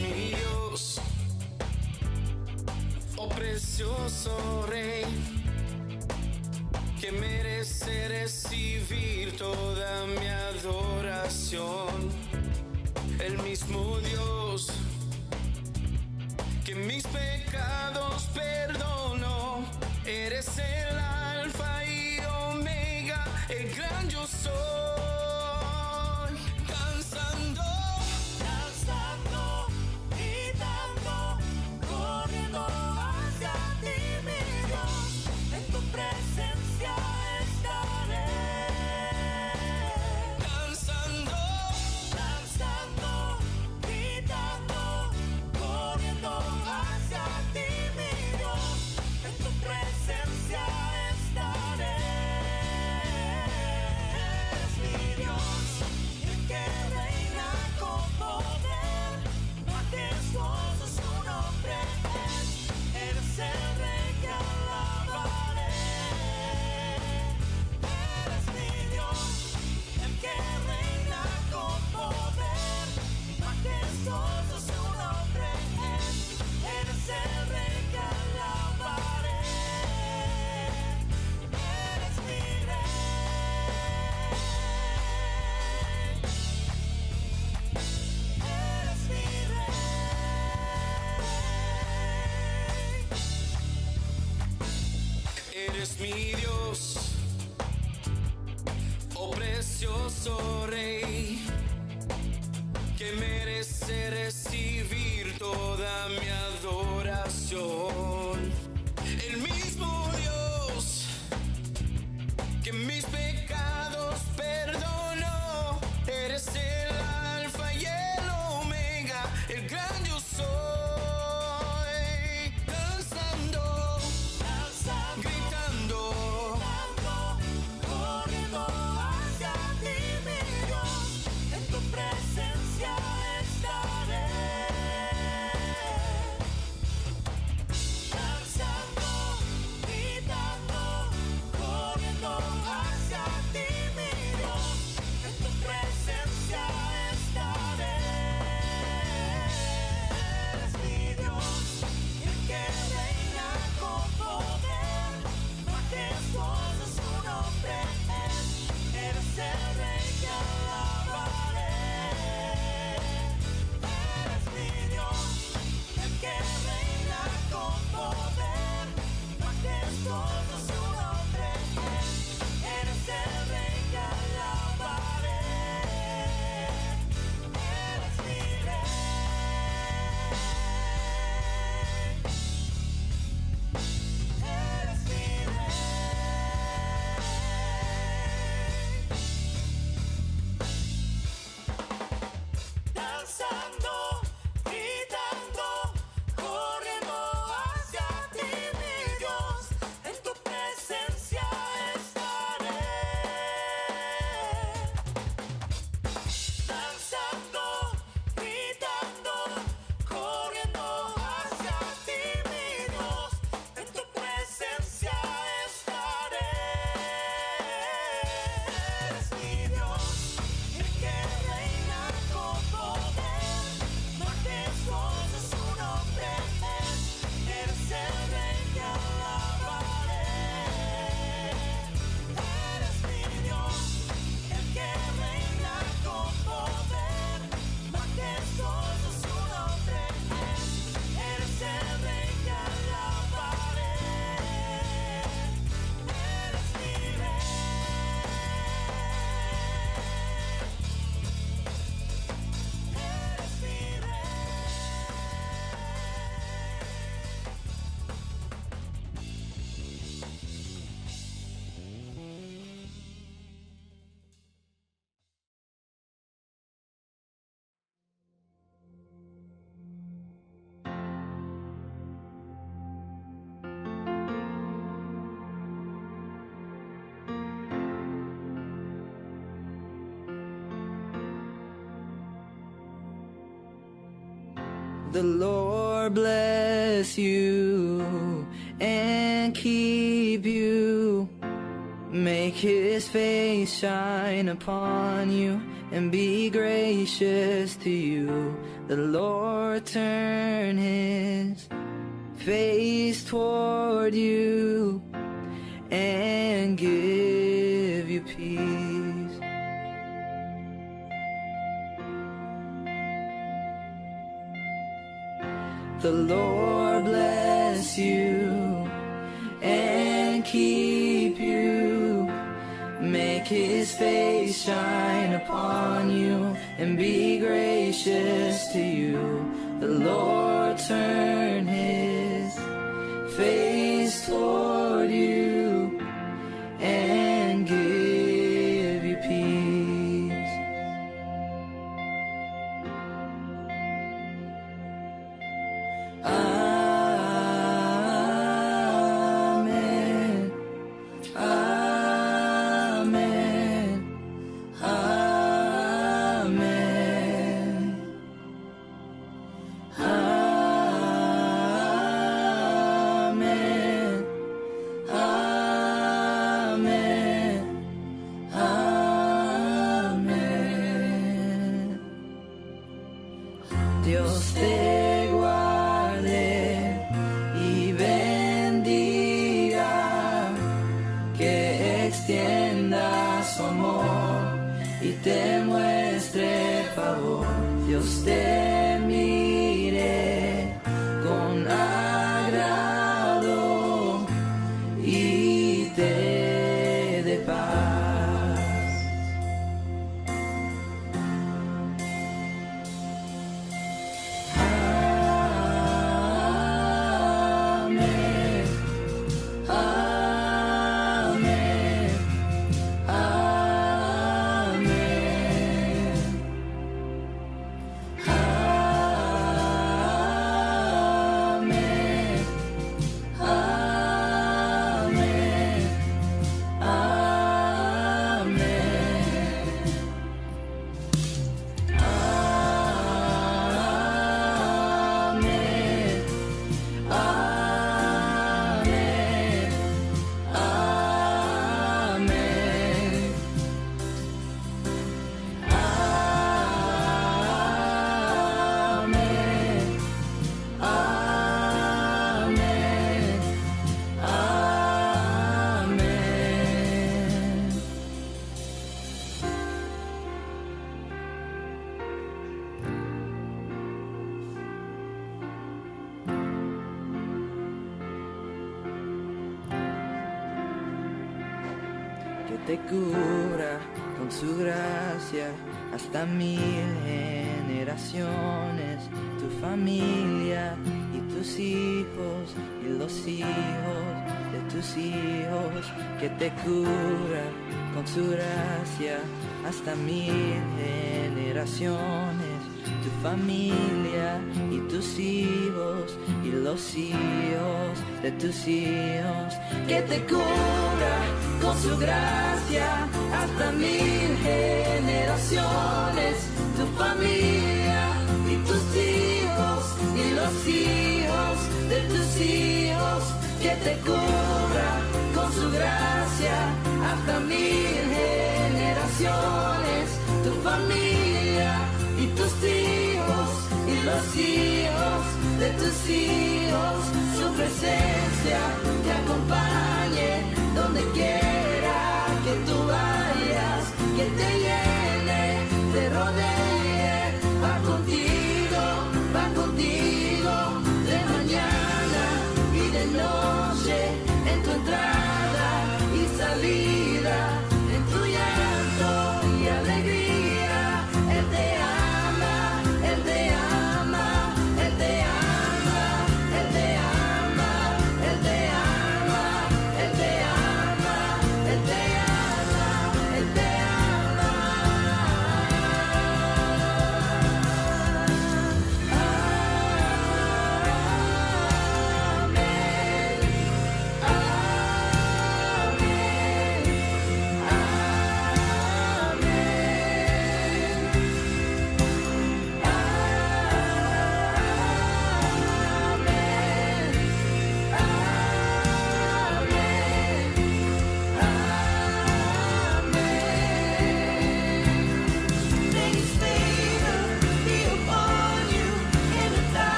mi Dios, oh precioso Rey, que merece recibir toda mi adoración. El mismo Dios que mis pecados perdonó, eres el alfa y omega, el gran yo soy. Danzando, danzando, gritando, corriendo hacia ti, mi Dios, en tu presencia estaré. danzando, Danzando, gritando, corriendo hacia ti, mi Dios, en tu presencia estaré. Eres mi Dios, el que reina con poder, majestuoso su nombre es. Eres el Rey que alabaré. Eres mi Dios, el que reina con poder, majestuoso su nombre es. Eres el Rey que alabaré. Eres mi Rey. Eres mi Rey. eres mi Dios, oh precioso Rey, que merece recibir toda mi adoración. El mismo Dios que mis pecados perdonó, eres el alfa y el omega, el gran yo soy. Danzando, Danzando, gritando, corriendo hacia ti, mi Dios, en tu presencia estaré. Danzando, gritando, corriendo hacia ti, mi Dios, en tu presencia estaré. Eres mi Dios, el que reina con poder, majestuoso su nombre es. Eres el Rey que alabaré. Eres mi Dios, el que reina con poder, majestuoso su nombre es. Eres el Rey que alabaré. Eres mi Rey. Eres mi Rey. Danzando, gritando, corriendo hacia ti, mi Dios, en tu presencia estaré. Danzando, gritando, corriendo hacia ti, mi Dios, en tu presencia estaré. Eres mi Dios, el que reina con poder, majestuoso su nombre es. Eres el Rey que alabaré. Eres mi Dios, el que reina con poder, majestuoso su nombre es. Eres el Rey que alabaré. Eres mi Rey. Eres mi Rey. The Lord bless you and keep you. Make his face shine upon you and be gracious to you. The Lord turn his face toward you and give you peace. The Lord bless you and keep you. Make his face shine upon you and be gracious to you. The Lord turn his face toward you and give you peace. Amen. Amen. Amen. Amen. Amen. Amen. Dios te guarde y bendiga, que extienda su amor y te muestre favor. Dios te mire con agrado y te dé paz. Amén. Amén. Amén. Amén. Amén. Que te cubra con su gracia hasta 1000 generaciones, tu familia y tus hijos y los hijos de tus hijos. Que te cubra con su gracia hasta 1000 generaciones, tu familia y tus hijos y los hijos de tus hijos. Que te cubra con su gracia hasta 1000 generaciones, tu familia y tus hijos y los hijos de tus hijos. Que te cubra con su gracia hasta 1000 generaciones, tu familia y tus hijos y los hijos de tus hijos. Su presencia te acompañe donde quiera que tú vayas, que te llene, te rodee, va contigo, de mañana y de noche, en tu entrada y salida, en tu llanto y alegría. Él te ama, Él te ama, Él te ama, Él te ama, Él te ama.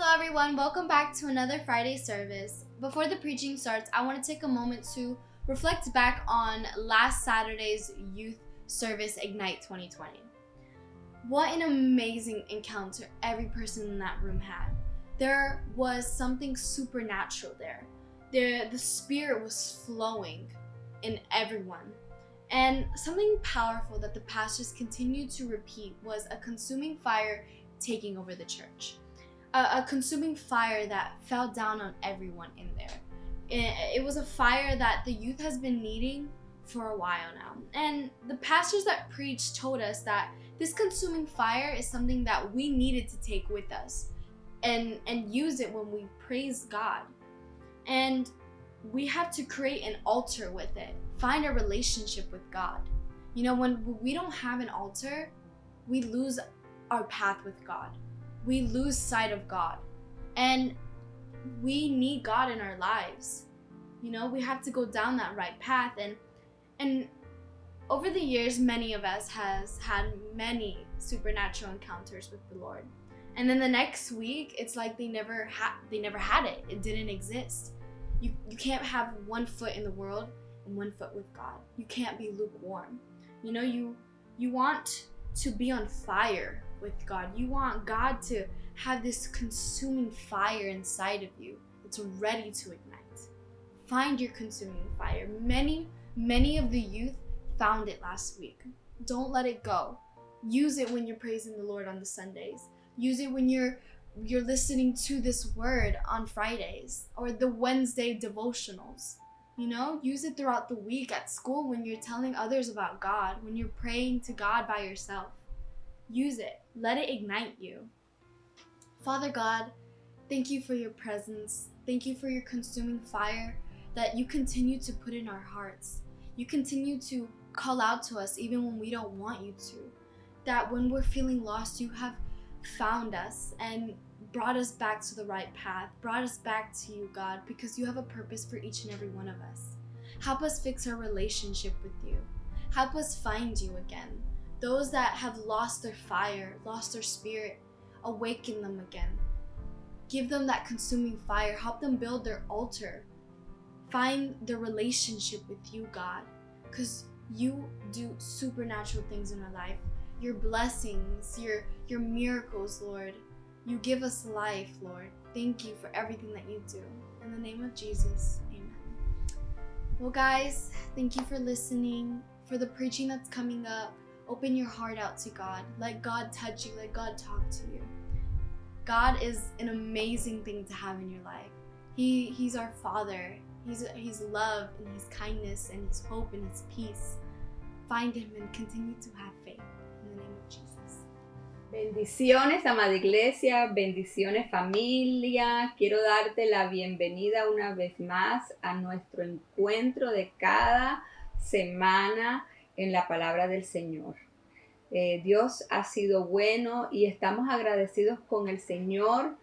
Hello everyone, welcome back to another Friday service. Before the preaching starts, I want to take a moment to reflect back on last Saturday's youth service Ignite 2020. What an amazing encounter every person in that room had. There was something supernatural there. The spirit was flowing in everyone. And something powerful that the pastors continued to repeat was a consuming fire taking over the church. A consuming fire that fell down on everyone in there. It was a fire that the youth has been needing for a while now. And the pastors that preached told us that this consuming fire is something that we needed to take with us and use it when we praise God. And we have to create an altar with it. Find a relationship with God. You know, when we don't have an altar, we lose our path with God. We lose sight of God. And we need God in our lives. You know, we have to go down that right path. And over the years, many of us has had many supernatural encounters with the Lord. And then the next week, it's like they never had it. It didn't exist. You can't have one foot in the world and one foot with God. You can't be lukewarm. You know, you want to be on fire with God. You want God to have this consuming fire inside of you that's ready to ignite. Find your consuming fire. Many of the youth found it last week. Don't let it go. Use it when you're praising the Lord on the Sundays. Use it when you're listening to this word on Fridays or the Wednesday devotionals. You know, use it throughout the week at school when you're telling others about God, when you're praying to God by yourself. Use it. Let it ignite you. Father God, thank you for your presence. Thank you for your consuming fire that you continue to put in our hearts. You continue to call out to us even when we don't want you to. That when we're feeling lost, you have found us and brought us back to the right path, brought us back to you, God, because you have a purpose for each and every one of us. Help us fix our relationship with you. Help us find you again. Those that have lost their fire, lost their spirit, awaken them again. Give them that consuming fire. Help them build their altar. Find their relationship with you, God, because you do supernatural things in our life. Your blessings, your miracles, Lord. You give us life, Lord. Thank you for everything that you do. In the name of Jesus, amen. Well, guys, thank you for listening. For the preaching that's coming up, open your heart out to God. Let God touch you. Let God talk to you. God is an amazing thing to have in your life. He's our Father. He's love and His kindness and His hope and His peace. Find Him and continue to have faith. In the name of Jesus. Bendiciones, amada iglesia, bendiciones familia. Quiero darte la bienvenida una vez más a nuestro encuentro de cada semana en la palabra del Señor. Dios ha sido bueno y estamos agradecidos con el Señor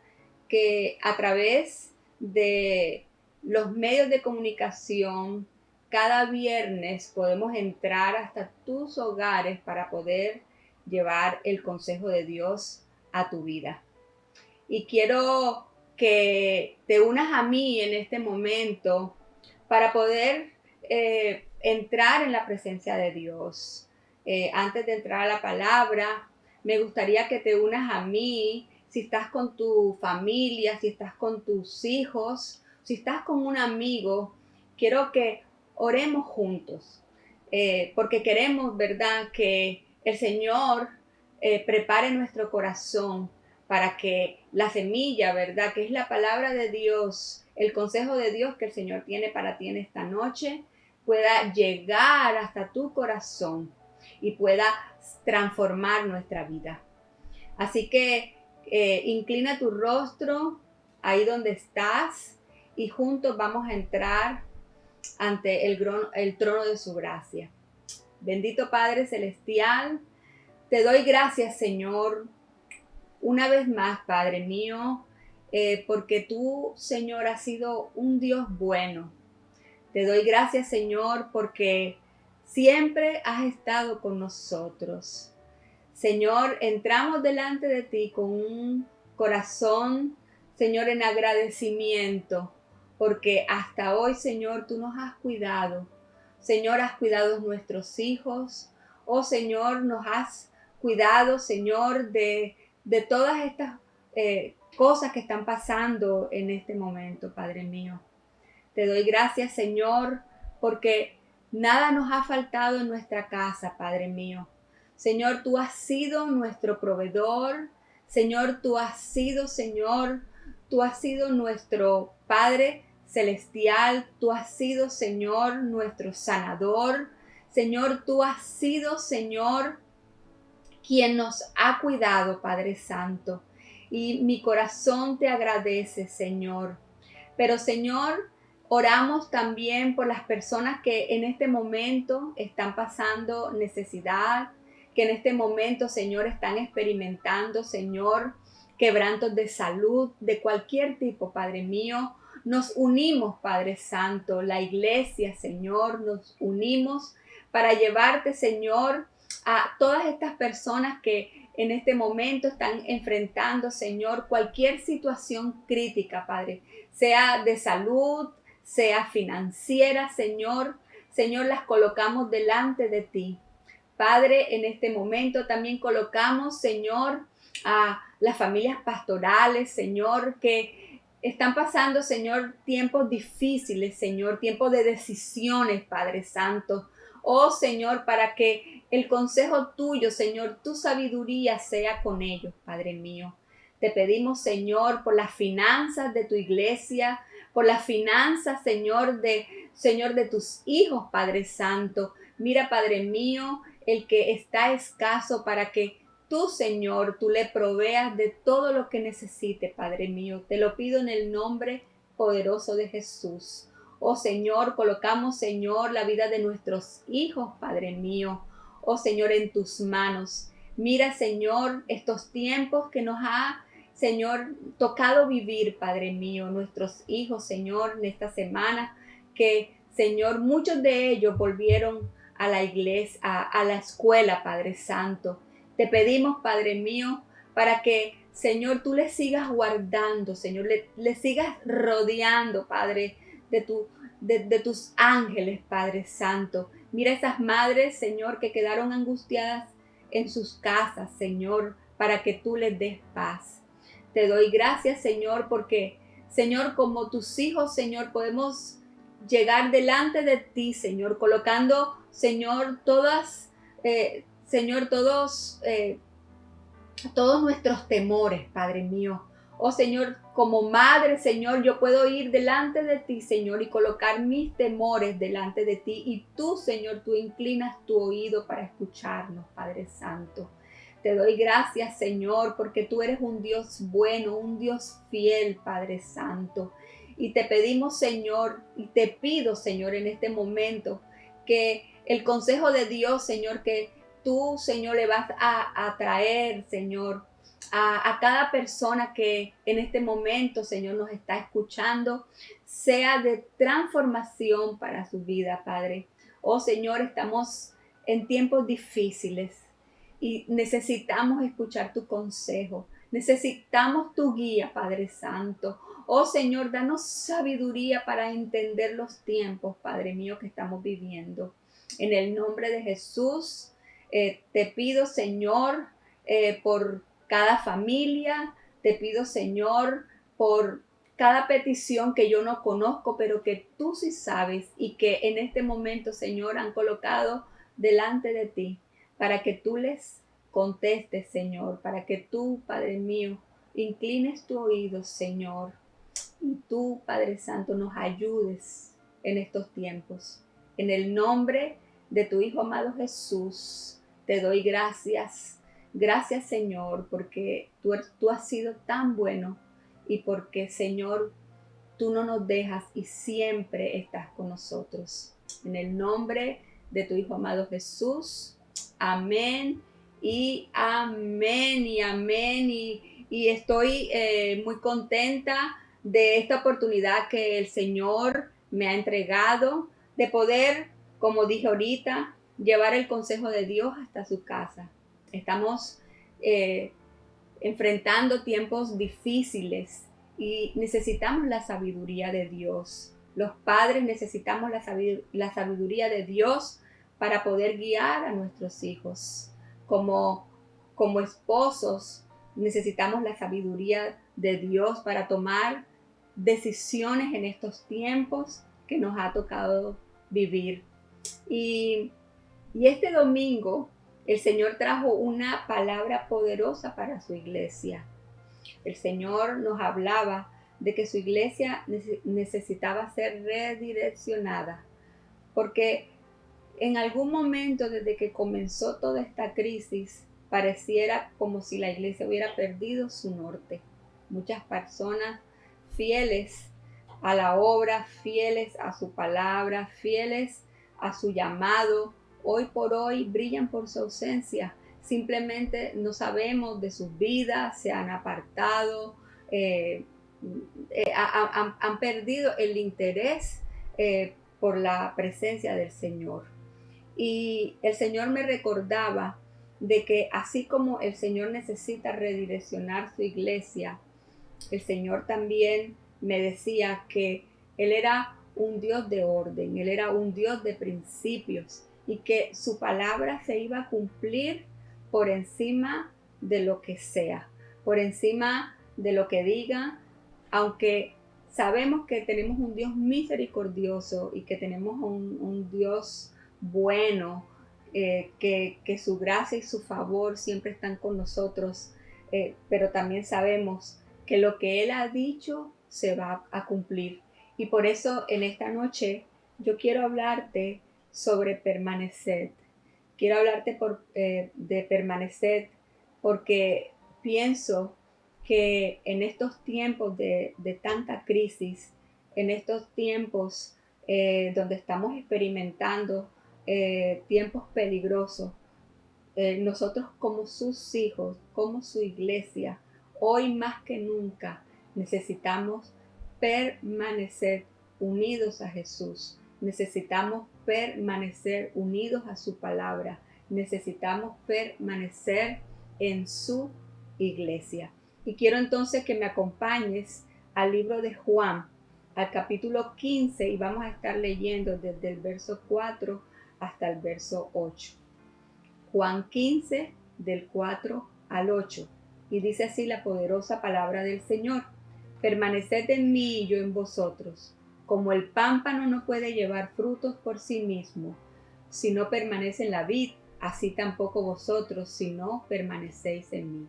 que a través de los medios de comunicación cada viernes podemos entrar hasta tus hogares para poder llevar el consejo de Dios a tu vida. Y quiero que te unas a mí en este momento para poder entrar en la presencia de Dios. Antes de entrar a la palabra, me gustaría que te unas a mí, si estás con tu familia, si estás con tus hijos, si estás con un amigo, quiero que oremos juntos, porque queremos, ¿verdad?, que el Señor prepare nuestro corazón para que la semilla, ¿verdad?, que es la palabra de Dios, el consejo de Dios que el Señor tiene para ti en esta noche, pueda llegar hasta tu corazón y pueda transformar nuestra vida. Así que inclina tu rostro ahí donde estás y juntos vamos a entrar ante el trono de su gracia. Bendito Padre Celestial, te doy gracias, Señor, una vez más, Padre mío, porque tú, Señor, has sido un Dios bueno. Te doy gracias, Señor, porque siempre has estado con nosotros. Señor, entramos delante de ti con un corazón Señor, en agradecimiento, porque hasta hoy, Señor, tú nos has cuidado. Señor, has cuidado nuestros hijos. Oh, Señor, nos has cuidado, Señor, de todas estas cosas que están pasando en este momento, Padre mío. Te doy gracias, Señor, porque nada nos ha faltado en nuestra casa, Padre mío. Señor, tú has sido nuestro proveedor. Señor, tú has sido nuestro Padre celestial. Tú has sido, Señor, nuestro sanador. Señor, tú has sido, Señor, quien nos ha cuidado, Padre Santo. Y mi corazón te agradece, Señor. Pero, Señor, oramos también por las personas que en este momento están pasando necesidad, que en este momento, Señor, están experimentando, Señor, quebrantos de salud, de cualquier tipo, Padre mío. Nos unimos, Padre Santo, la iglesia, Señor, nos unimos para llevarte, Señor, a todas estas personas que en este momento están enfrentando, Señor, cualquier situación crítica, Padre, sea de salud, sea financiera, Señor. Señor, las colocamos delante de ti. Padre, en este momento también colocamos, Señor, a las familias pastorales, Señor, que están pasando, Señor, tiempos difíciles, Señor, tiempos de decisiones, Padre Santo. Oh, Señor, para que el consejo tuyo, Señor, tu sabiduría sea con ellos, Padre mío. Te pedimos, Señor, por las finanzas de tu iglesia, por las finanzas, Señor, de tus hijos, Padre Santo. Mira, Padre mío, el que está escaso para que tú, Señor, tú le proveas de todo lo que necesite, Padre mío. Te lo pido en el nombre poderoso de Jesús. Oh, Señor, colocamos, Señor, la vida de nuestros hijos, Padre mío. Oh, Señor, en tus manos. Mira, Señor, estos tiempos que nos ha, Señor, tocado vivir, Padre mío, nuestros hijos, Señor, en esta semana, que, Señor, muchos de ellos volvieron a la iglesia, a la escuela, Padre Santo. Te pedimos, Padre mío, para que, Señor, tú les sigas guardando, Señor, le sigas rodeando, Padre, de tus ángeles, Padre Santo. Mira esas madres, Señor, que quedaron angustiadas en sus casas, Señor, para que tú les des paz. Te doy gracias, Señor, porque, Señor, como tus hijos, Señor, podemos llegar delante de ti, Señor, colocando, Señor, todos nuestros temores, Padre mío. Oh, Señor, como madre, Señor, yo puedo ir delante de ti, Señor, y colocar mis temores delante de ti. Y tú, Señor, tú inclinas tu oído para escucharnos, Padre Santo. Te doy gracias, Señor, porque tú eres un Dios bueno, un Dios fiel, Padre Santo. Y te pedimos, Señor, y te pido, Señor, en este momento, que el consejo de Dios, Señor, que tú, Señor, le vas a traer, Señor, a cada persona que en este momento, Señor, nos está escuchando, sea de transformación para su vida, Padre. Oh, Señor, estamos en tiempos difíciles y necesitamos escuchar tu consejo. Necesitamos tu guía, Padre Santo. Oh, Señor, danos sabiduría para entender los tiempos, Padre mío, que estamos viviendo. En el nombre de Jesús, te pido, Señor, por cada familia, te pido, Señor, por cada petición que yo no conozco, pero que tú sí sabes y que en este momento, Señor, han colocado delante de ti para que tú les contestes, Señor, para que tú, Padre mío, inclines tu oído, Señor, y tú, Padre Santo, nos ayudes en estos tiempos. En el nombre de tu Hijo amado Jesús, te doy gracias. Gracias, Señor, porque tú has sido tan bueno y porque, Señor, tú no nos dejas y siempre estás con nosotros. En el nombre de tu Hijo amado Jesús, amén y amén y amén. Y estoy muy contenta de esta oportunidad que el Señor me ha entregado de poder, como dije ahorita, llevar el consejo de Dios hasta su casa. Estamos enfrentando tiempos difíciles y necesitamos la sabiduría de Dios. Los padres necesitamos la sabiduría de Dios para poder guiar a nuestros hijos. Como esposos necesitamos la sabiduría de Dios para tomar decisiones en estos tiempos que nos ha tocado vivir. Y este domingo el Señor trajo una palabra poderosa para su iglesia. El Señor nos hablaba de que su iglesia necesitaba ser redireccionada, porque en algún momento desde que comenzó toda esta crisis, pareciera como si la iglesia hubiera perdido su norte. Muchas personas fieles a la obra, fieles a su palabra, fieles a su llamado, hoy por hoy brillan por su ausencia. Simplemente no sabemos de sus vidas, se han apartado, han perdido el interés por la presencia del Señor. Y el Señor me recordaba de que así como el Señor necesita redireccionar su iglesia, el Señor también me decía que Él era un Dios de orden, Él era un Dios de principios y que su palabra se iba a cumplir por encima de lo que sea, por encima de lo que diga, aunque sabemos que tenemos un Dios misericordioso y que tenemos un Dios bueno, que su gracia y su favor siempre están con nosotros, pero también sabemos que lo que Él ha dicho se va a cumplir. Y por eso en esta noche yo quiero hablarte sobre permanecer. Quiero hablarte de permanecer porque pienso que en estos tiempos de tanta crisis, en estos tiempos donde estamos experimentando tiempos peligrosos, nosotros como sus hijos, como su iglesia, hoy más que nunca necesitamos permanecer unidos a Jesús. Necesitamos permanecer unidos a su palabra. Necesitamos permanecer en su iglesia. Y quiero entonces que me acompañes al libro de Juan, al capítulo 15, y vamos a estar leyendo desde el verso 4 hasta el verso 8. Juan 15, del 4 al 8. Y dice así la poderosa palabra del Señor: permaneced en mí y yo en vosotros. Como el pámpano no puede llevar frutos por sí mismo, si no permanece en la vid, así tampoco vosotros, si no permanecéis en mí.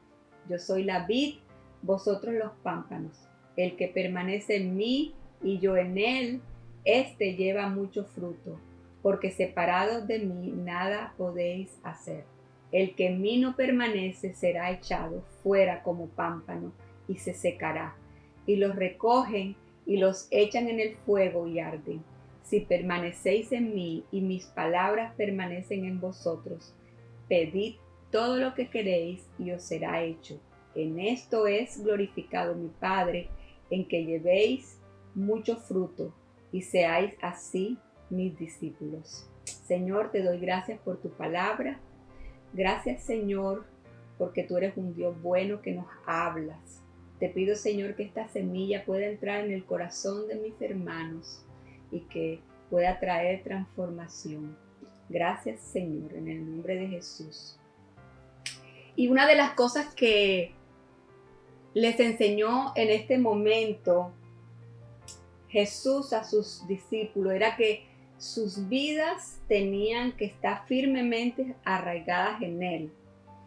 Yo soy la vid, vosotros los pámpanos. El que permanece en mí y yo en él, éste lleva mucho fruto, porque separados de mí nada podéis hacer. El que en mí no permanece será echado fuera como pámpano y se secará. Y los recogen y los echan en el fuego y arden. Si permanecéis en mí y mis palabras permanecen en vosotros, pedid todo lo que queréis y os será hecho. En esto es glorificado mi Padre, en que llevéis mucho fruto y seáis así mis discípulos. Señor, te doy gracias por tu palabra. Gracias, Señor, porque tú eres un Dios bueno que nos hablas. Te pido, Señor, que esta semilla pueda entrar en el corazón de mis hermanos y que pueda traer transformación. Gracias, Señor, en el nombre de Jesús. Y una de las cosas que les enseñó en este momento Jesús a sus discípulos era que sus vidas tenían que estar firmemente arraigadas en Él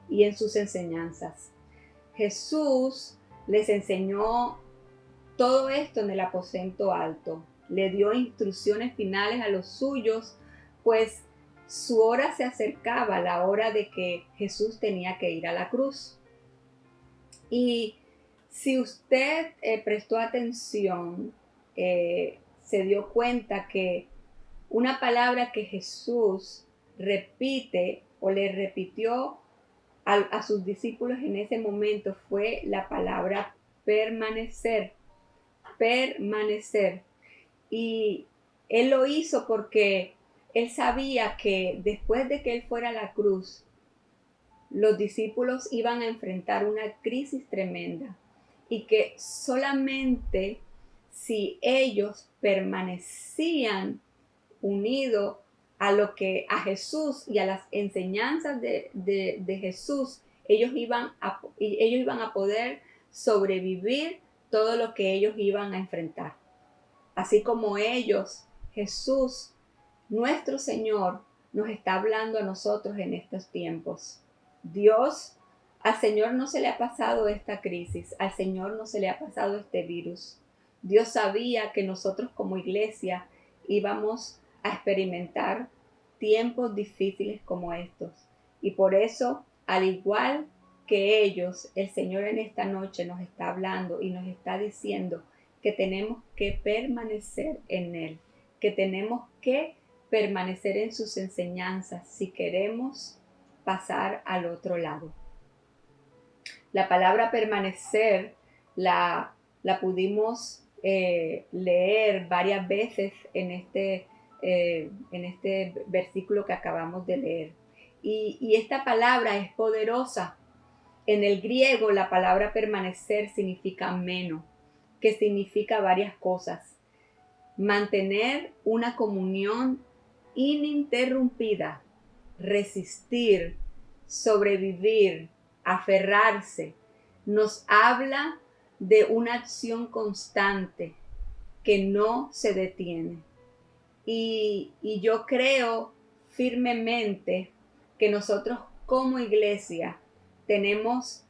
y en sus enseñanzas. Jesús les enseñó todo esto en el aposento alto. Le dio instrucciones finales a los suyos, pues su hora se acercaba, la hora de que Jesús tenía que ir a la cruz. Y si usted prestó atención, se dio cuenta que una palabra que Jesús repite o le repitió a sus discípulos en ese momento fue la palabra permanecer. Permanecer. Y Él lo hizo porque Él sabía que después de que Él fuera a la cruz, los discípulos iban a enfrentar una crisis tremenda. y que solamente si ellos permanecían unidos a Jesús y a las enseñanzas de Jesús, ellos iban a poder sobrevivir todo lo que ellos iban a enfrentar. Así como ellos, Jesús, nuestro Señor, nos está hablando a nosotros en estos tiempos. Al Señor no se le ha pasado esta crisis, al Señor no se le ha pasado este virus. Dios sabía que nosotros como iglesia íbamos a experimentar tiempos difíciles como estos. Y por eso, al igual que ellos, el Señor en esta noche nos está hablando y nos está diciendo que tenemos que permanecer en Él, que tenemos que permanecer en sus enseñanzas si queremos pasar al otro lado. La palabra permanecer la pudimos leer varias veces en este versículo que acabamos de leer. Y esta palabra es poderosa. En el griego la palabra permanecer significa meno, que significa varias cosas. Mantener una comunión ininterrumpida, resistir, sobrevivir, aferrarse. Nos habla de una acción constante que no se detiene. Y yo creo firmemente que nosotros como iglesia tenemos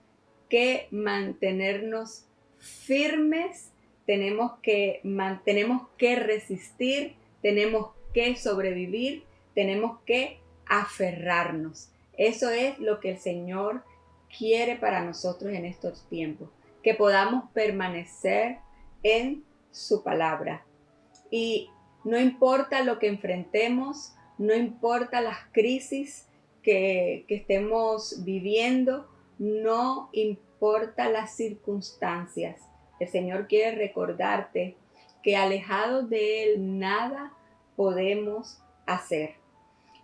que mantenernos firmes, tenemos que resistir, tenemos que sobrevivir, tenemos que aferrarnos. Eso es lo que el Señor quiere para nosotros en estos tiempos, que podamos permanecer en su palabra. Y no importa lo que enfrentemos, no importa las crisis que estemos viviendo, no importa las circunstancias. El Señor quiere recordarte que alejados de Él nada podemos hacer.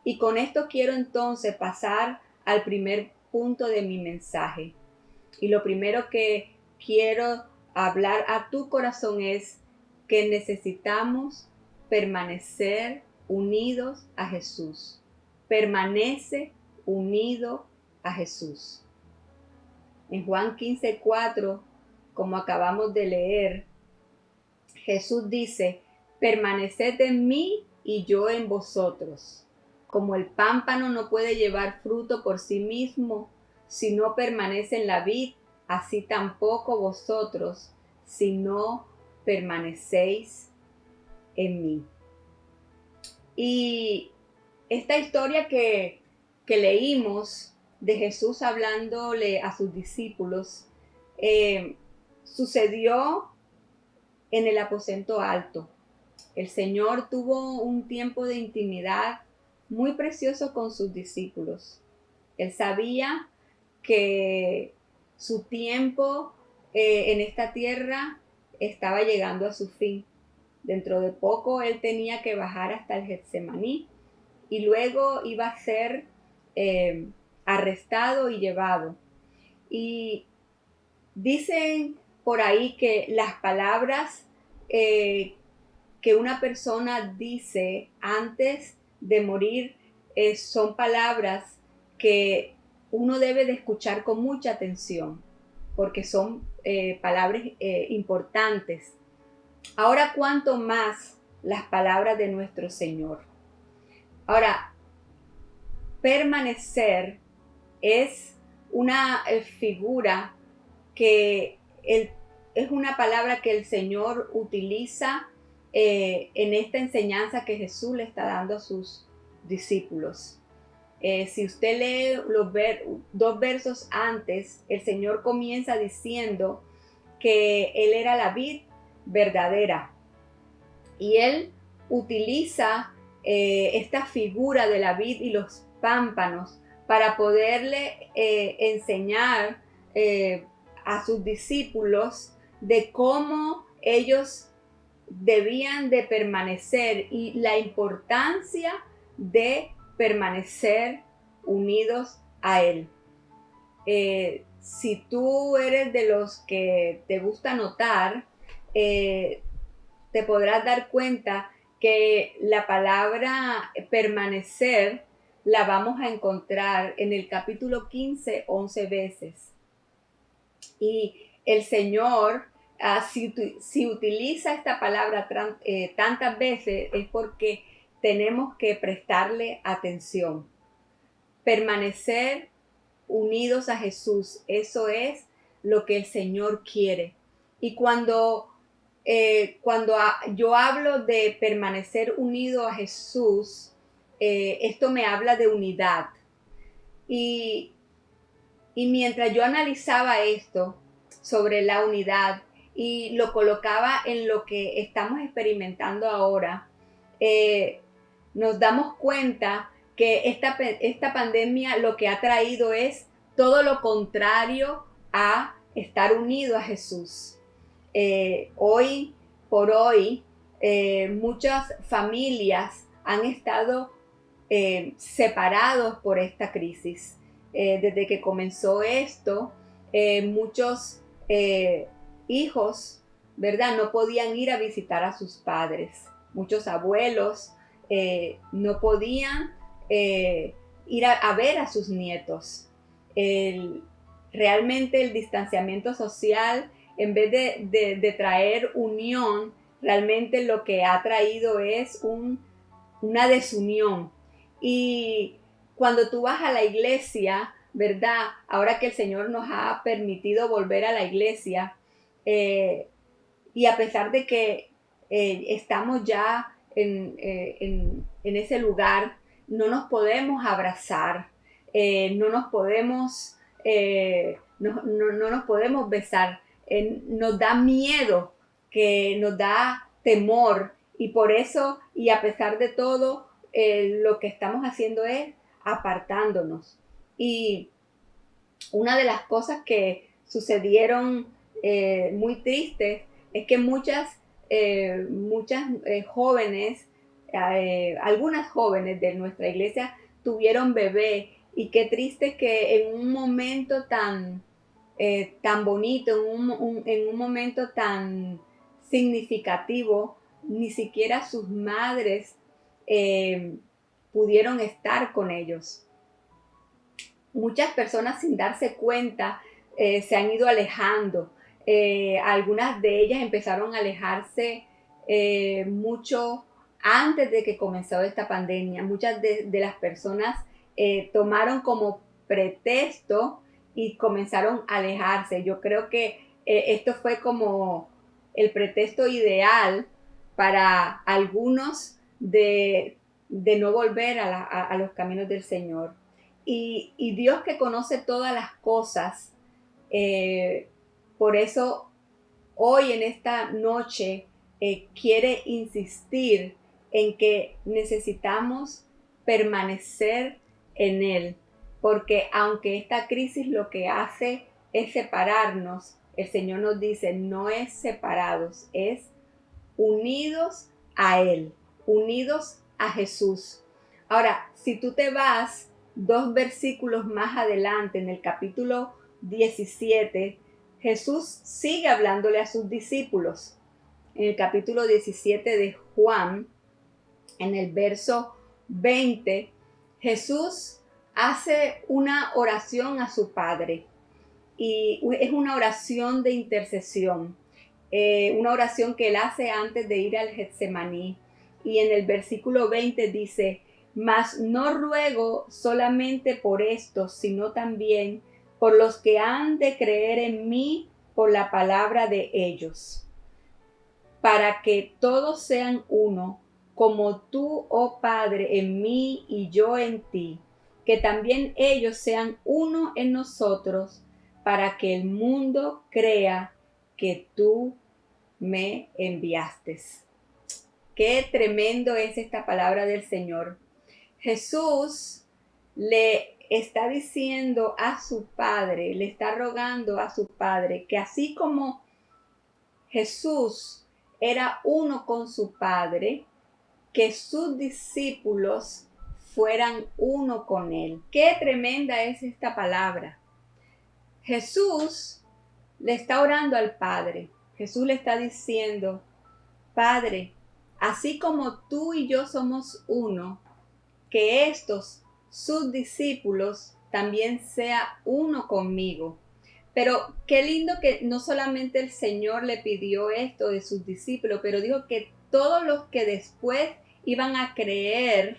Y con esto quiero entonces pasar al primer punto de mi mensaje. Y lo primero que quiero hablar a tu corazón es que necesitamos permanecer unidos a Jesús. Permanece unido a Jesús. En Juan 15:4, como acabamos de leer, Jesús dice: permaneced en mí y yo en vosotros. Como el pámpano no puede llevar fruto por sí mismo si no permanece en la vid, así tampoco vosotros si no permanecéis en mí. Y esta historia que leímos de Jesús hablándole a sus discípulos sucedió en el aposento alto. El Señor tuvo un tiempo de intimidad muy precioso con sus discípulos. Él sabía que su tiempo en esta tierra estaba llegando a su fin. Dentro de poco Él tenía que bajar hasta el Getsemaní y luego iba a ser arrestado y llevado. Y dicen por ahí que las palabras que una persona dice antes de morir son palabras que uno debe de escuchar con mucha atención, porque son palabras importantes. Ahora, cuánto más las palabras de nuestro Señor. Ahora, permanecer es una figura que es una palabra que el Señor utiliza en esta enseñanza que Jesús le está dando a sus discípulos. Si usted lee los dos versos antes, el Señor comienza diciendo que Él era la vid verdadera. Y Él utiliza esta figura de la vid y los pámpanos para poderle enseñar a sus discípulos de cómo ellos debían de permanecer y la importancia de permanecer unidos a Él. si tú eres de los que te gusta anotar, te podrás dar cuenta que la palabra permanecer la vamos a encontrar en el capítulo 15, 11 veces. Y el Señor, si utiliza esta palabra tantas veces, es porque tenemos que prestarle atención. Permanecer unidos a Jesús, eso es lo que el Señor quiere. Y cuando yo hablo de permanecer unido a Jesús, esto me habla de unidad. Y mientras yo analizaba esto sobre la unidad y lo colocaba en lo que estamos experimentando ahora, nos damos cuenta que esta pandemia lo que ha traído es todo lo contrario a estar unido a Jesús. Hoy por hoy, muchas familias han estado separados por esta crisis. Desde que comenzó esto, muchos hijos, ¿verdad?, no podían ir a visitar a sus padres. Muchos abuelos no podían ir a ver a sus nietos. Realmente el distanciamiento social, en vez de traer unión, realmente lo que ha traído es una desunión. Y cuando tú vas a la iglesia, ¿verdad? Ahora que el Señor nos ha permitido volver a la iglesia, y a pesar de que estamos ya en ese lugar, no nos podemos abrazar, no nos podemos besar, nos da miedo, que nos da temor, y por eso, y a pesar de todo, lo que estamos haciendo es apartándonos. Y una de las cosas que sucedieron muy tristes es que muchas jóvenes, algunas jóvenes de nuestra iglesia tuvieron bebé, y qué triste que en un momento tan bonito, en un momento tan significativo, ni siquiera sus madres pudieron estar con ellos. Muchas personas, sin darse cuenta, se han ido alejando. Algunas de ellas empezaron a alejarse mucho antes de que comenzó esta pandemia. Muchas de las personas tomaron como pretexto y comenzaron a alejarse. Yo creo que esto fue como el pretexto ideal para algunos de no volver a los caminos del Señor. Y Dios, que conoce todas las cosas, por eso hoy en esta noche quiere insistir en que necesitamos permanecer en Él, porque aunque esta crisis lo que hace es separarnos, el Señor nos dice, no es separados, es unidos a Él, unidos a Jesús. Ahora, si tú te vas 2 versículos más adelante, en el capítulo 17, Jesús sigue hablándole a sus discípulos. En el capítulo 17 de Juan, en el verso 20, Jesús hace una oración a su Padre, y es una oración de intercesión, una oración que él hace antes de ir al Getsemaní. Y en el versículo 20 dice, mas no ruego solamente por estos, sino también por los que han de creer en mí por la palabra de ellos, para que todos sean uno, como tú, oh Padre, en mí y yo en ti, que también ellos sean uno en nosotros, para que el mundo crea que tú me enviaste. Qué tremendo es esta palabra del Señor. Jesús le está diciendo a su Padre, le está rogando a su Padre, que así como Jesús era uno con su Padre, que sus discípulos fueran uno con Él. Qué tremenda es esta palabra. Jesús le está orando al Padre. Jesús le está diciendo, Padre, así como tú y yo somos uno, que estos, sus discípulos, también sea uno conmigo. Pero qué lindo que no solamente el Señor le pidió esto de sus discípulos, pero dijo que todos los que después iban a creer,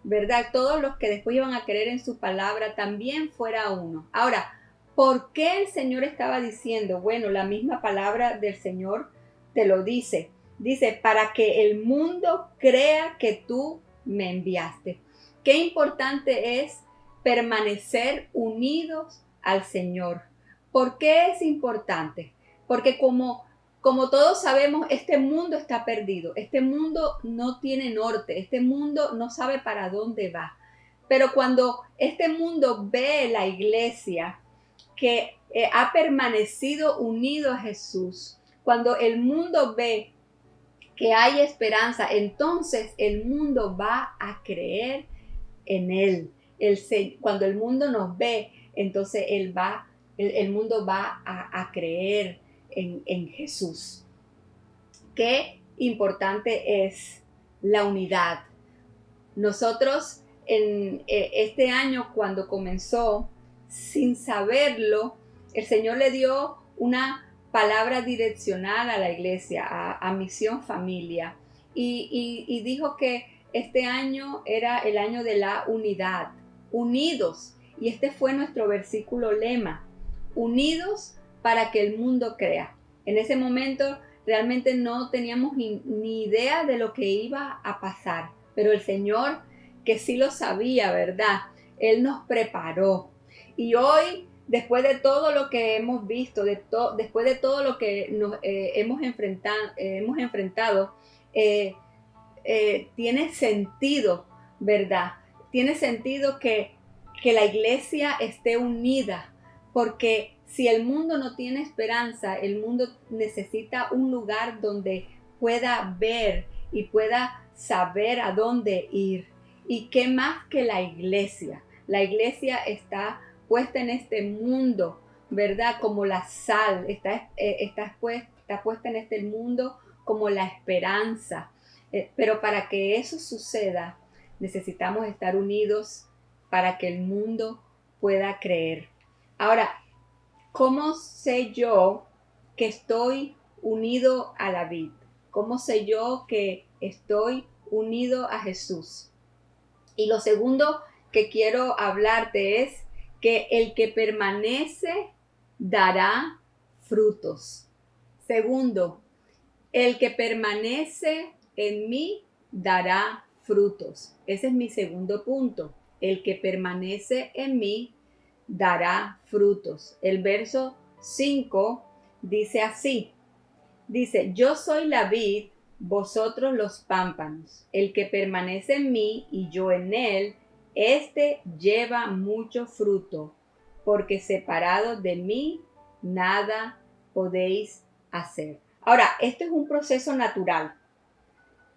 ¿verdad? Todos los que después iban a creer en su palabra también fuera uno. Ahora, ¿por qué el Señor estaba diciendo? Bueno, la misma palabra del Señor te lo dice. Dice, para que el mundo crea que tú me enviaste. Qué importante es permanecer unidos al Señor. ¿Por qué es importante? Porque como todos sabemos, este mundo está perdido. Este mundo no tiene norte. Este mundo no sabe para dónde va. Pero cuando este mundo ve la iglesia que ha permanecido unido a Jesús, cuando el mundo ve que hay esperanza, entonces el mundo va a creer en Él. Cuando el mundo nos ve, entonces el mundo va a creer en Jesús. Qué importante es la unidad. Nosotros en este año, cuando comenzó, sin saberlo, el Señor le dio una palabra direccional a la iglesia, a Misión Familia, y dijo que este año era el año de la unidad, unidos, y este fue nuestro versículo lema, unidos para que el mundo crea. En ese momento realmente no teníamos ni idea de lo que iba a pasar, pero el Señor, que sí lo sabía, ¿verdad? Él nos preparó. Y hoy, después de todo lo que hemos visto, después de todo lo que nos hemos enfrentado, tiene sentido, ¿verdad? Tiene sentido que la iglesia esté unida, porque si el mundo no tiene esperanza, el mundo necesita un lugar donde pueda ver y pueda saber a dónde ir. Y qué más que la iglesia. La iglesia está puesta en este mundo, ¿verdad? Como la sal, está puesta en este mundo como la esperanza. Pero para que eso suceda, necesitamos estar unidos para que el mundo pueda creer. Ahora, ¿cómo sé yo que estoy unido a la vid? ¿Cómo sé yo que estoy unido a Jesús? Y lo segundo que quiero hablarte es que el que permanece dará frutos. Segundo, el que permanece en mí dará frutos. Ese es mi segundo punto. El que permanece en mí dará frutos. El verso 5 dice así. Dice, yo soy la vid, vosotros los pámpanos. El que permanece en mí y yo en él, este lleva mucho fruto, porque separado de mí nada podéis hacer. Ahora, esto es un proceso natural.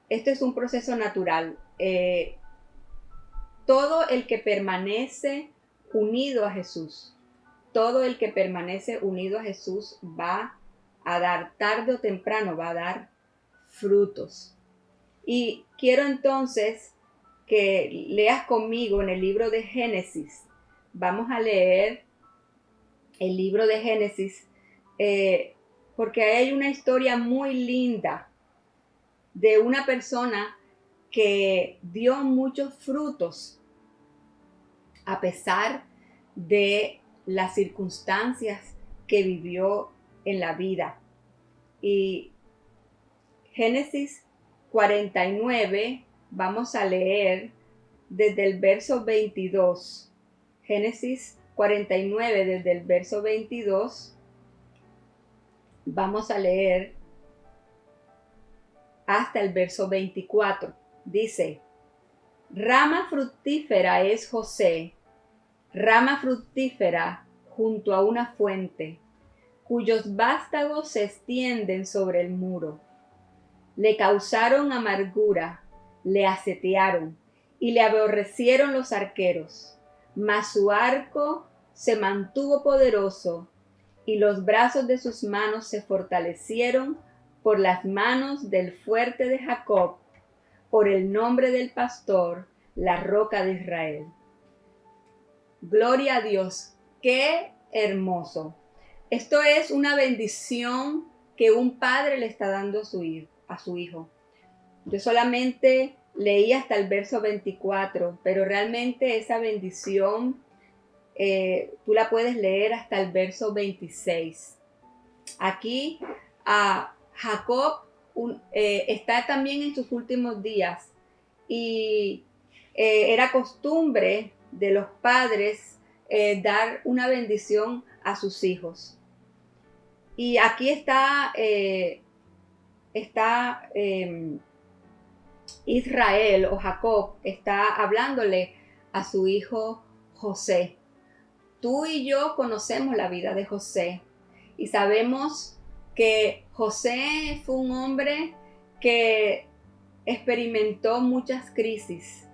Esto es un proceso natural. Todo el que permanece unido a Jesús, todo el que permanece unido a Jesús va a dar, tarde o temprano, va a dar frutos. Y quiero entonces que leas conmigo en el libro de Génesis. Vamos a leer el libro de Génesis porque hay una historia muy linda de una persona que dio muchos frutos a pesar de las circunstancias que vivió en la vida. Y Génesis 49, vamos a leer desde el verso 22. Génesis 49, desde el verso 22, vamos a leer hasta el verso 24. Dice, rama fructífera es José, rama fructífera junto a una fuente, cuyos vástagos se extienden sobre el muro. Le causaron amargura, le asetearon y le aborrecieron los arqueros, mas su arco se mantuvo poderoso y los brazos de sus manos se fortalecieron por las manos del fuerte de Jacob, por el nombre del pastor, la roca de Israel. Gloria a Dios, qué hermoso. Esto es una bendición que un padre le está dando a su hijo. Yo solamente leí hasta el verso 24, pero realmente esa bendición tú la puedes leer hasta el verso 26. Aquí Jacob está también en sus últimos días y era costumbre de los padres dar una bendición a sus hijos. Y aquí está Israel o Jacob, está hablándole a su hijo José. Tú y yo conocemos la vida de José y sabemos que José fue un hombre que experimentó muchas crisis.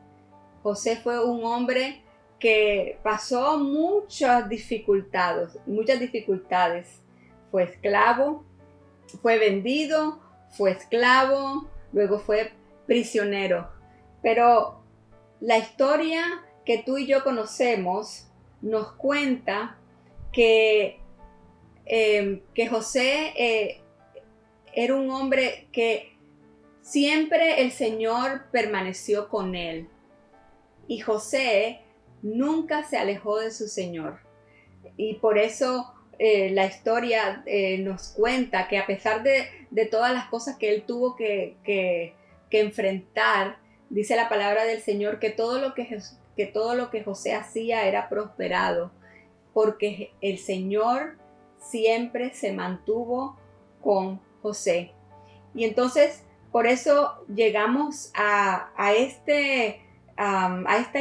José fue un hombre que pasó muchas dificultades. Fue esclavo, fue vendido, fue esclavo, luego fue prisionero. Pero la historia que tú y yo conocemos nos cuenta que José era un hombre que siempre el Señor permaneció con él. Y José nunca se alejó de su Señor. Y por eso la historia nos cuenta que a pesar de todas las cosas que él tuvo que enfrentar, dice la palabra del Señor que todo lo que José hacía era prosperado, porque el Señor siempre se mantuvo con José. Y entonces, por eso llegamos a esta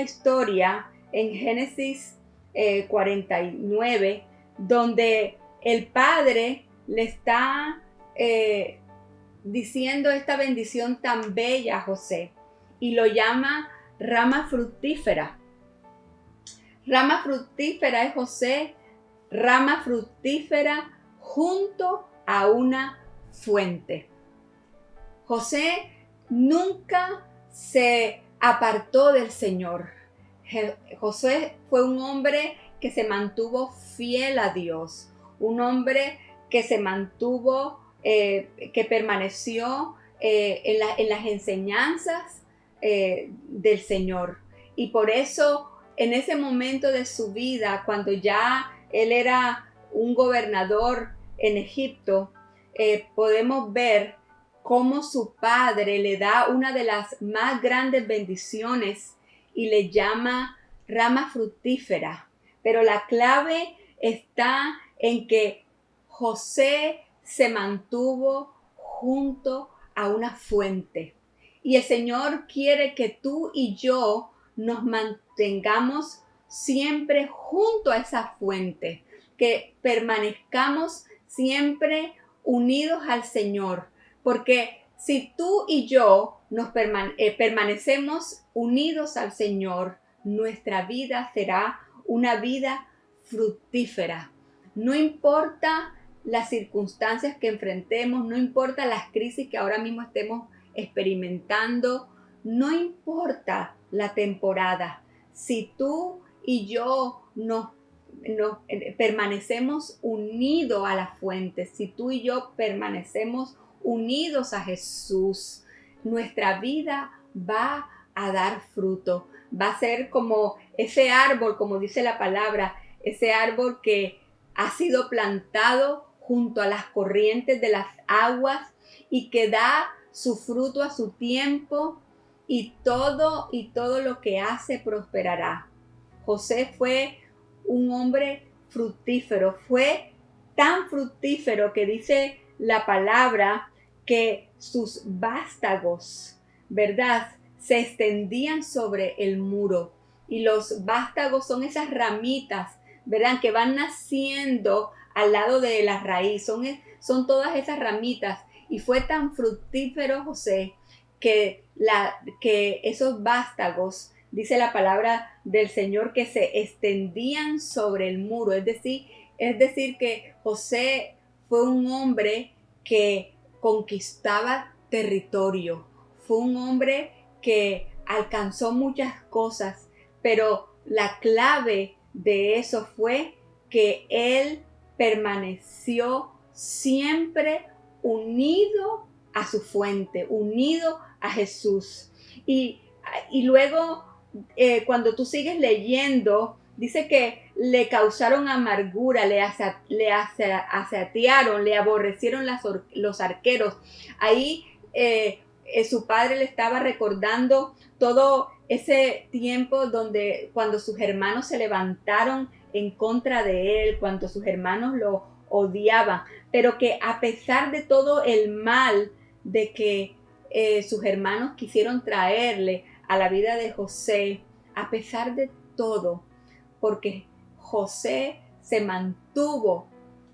historia en Génesis 49, donde el padre le está diciendo esta bendición tan bella a José y lo llama rama fructífera. Rama fructífera es José, rama fructífera junto a una fuente. José nunca se apartó del Señor. José fue un hombre que se mantuvo fiel a Dios, un hombre que se mantuvo, que permaneció en las enseñanzas del Señor. Y por eso, en ese momento de su vida, cuando ya él era un gobernador en Egipto, podemos ver cómo su padre le da una de las más grandes bendiciones y le llama rama fructífera. Pero la clave está en que José se mantuvo junto a una fuente. Y el Señor quiere que tú y yo nos mantengamos siempre junto a esa fuente, que permanezcamos siempre unidos al Señor, porque si tú y yo nos permanecemos unidos al Señor, nuestra vida será una vida fructífera. No importa las circunstancias que enfrentemos, no importa las crisis que ahora mismo estemos experimentando, no importa la temporada. Si tú y yo nos permanecemos unidos a la fuente, si tú y yo permanecemos unidos a Jesús, nuestra vida va a dar fruto. Va a ser como ese árbol, como dice la palabra, ese árbol que ha sido plantado junto a las corrientes de las aguas y que da su fruto a su tiempo y todo lo que hace prosperará. José fue un hombre fructífero, fue tan fructífero que dice la palabra que sus vástagos, ¿verdad?, se extendían sobre el muro. Y los vástagos son esas ramitas, ¿verdad?, que van naciendo al lado de la raíz. Son todas esas ramitas. Y fue tan fructífero José que esos vástagos dice la palabra del Señor que se extendían sobre el muro. Es decir que José fue un hombre que conquistaba territorio. Fue un hombre que alcanzó muchas cosas, pero la clave de eso fue que él permaneció siempre unido a su fuente, unido a Jesús. Y luego, cuando tú sigues leyendo, dice que le causaron amargura, le asatearon, le aborrecieron los arqueros. Ahí su padre le estaba recordando todo ese tiempo cuando sus hermanos se levantaron en contra de él, cuando sus hermanos lo odiaban, pero que a pesar de todo el mal de que sus hermanos quisieron traerle a la vida de José, a pesar de todo, porque José se mantuvo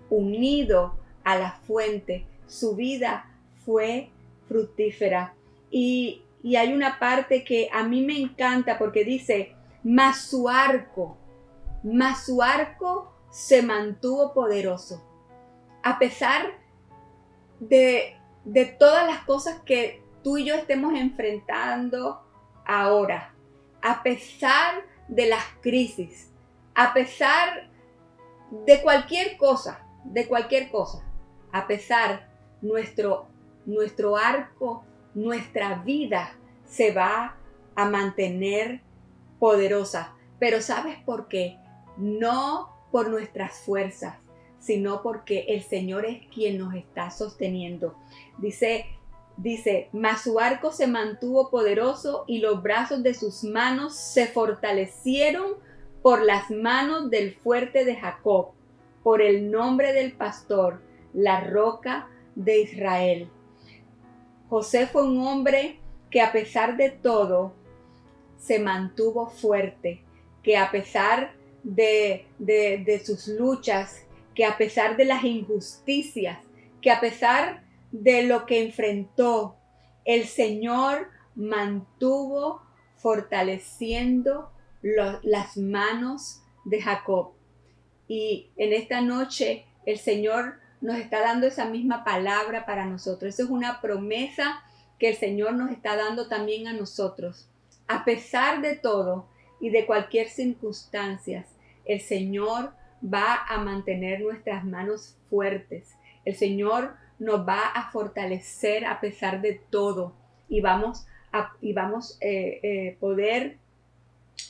unido a la fuente, su vida fue fructífera. Y hay una parte que a mí me encanta porque dice, mas su arco se mantuvo poderoso. A pesar de todas las cosas que tú y yo estemos enfrentando ahora, a pesar de las crisis, a pesar de cualquier cosa, a pesar nuestro arco, nuestra vida se va a mantener poderosa. Pero ¿sabes por qué? No por nuestras fuerzas, sino porque el Señor es quien nos está sosteniendo. Dice, mas su arco se mantuvo poderoso y los brazos de sus manos se fortalecieron por las manos del fuerte de Jacob, por el nombre del pastor, la roca de Israel. José fue un hombre que a pesar de todo se mantuvo fuerte, que a pesar de sus luchas, que a pesar de las injusticias, que a pesar de lo que enfrentó, el Señor mantuvo fortaleciendo las manos de Jacob. Y en esta noche el Señor nos está dando esa misma palabra para nosotros. Eso es una promesa que el Señor nos está dando también a nosotros. A pesar de todo y de cualquier circunstancia, el Señor va a mantener nuestras manos fuertes. El Señor nos va a fortalecer a pesar de todo y vamos a poder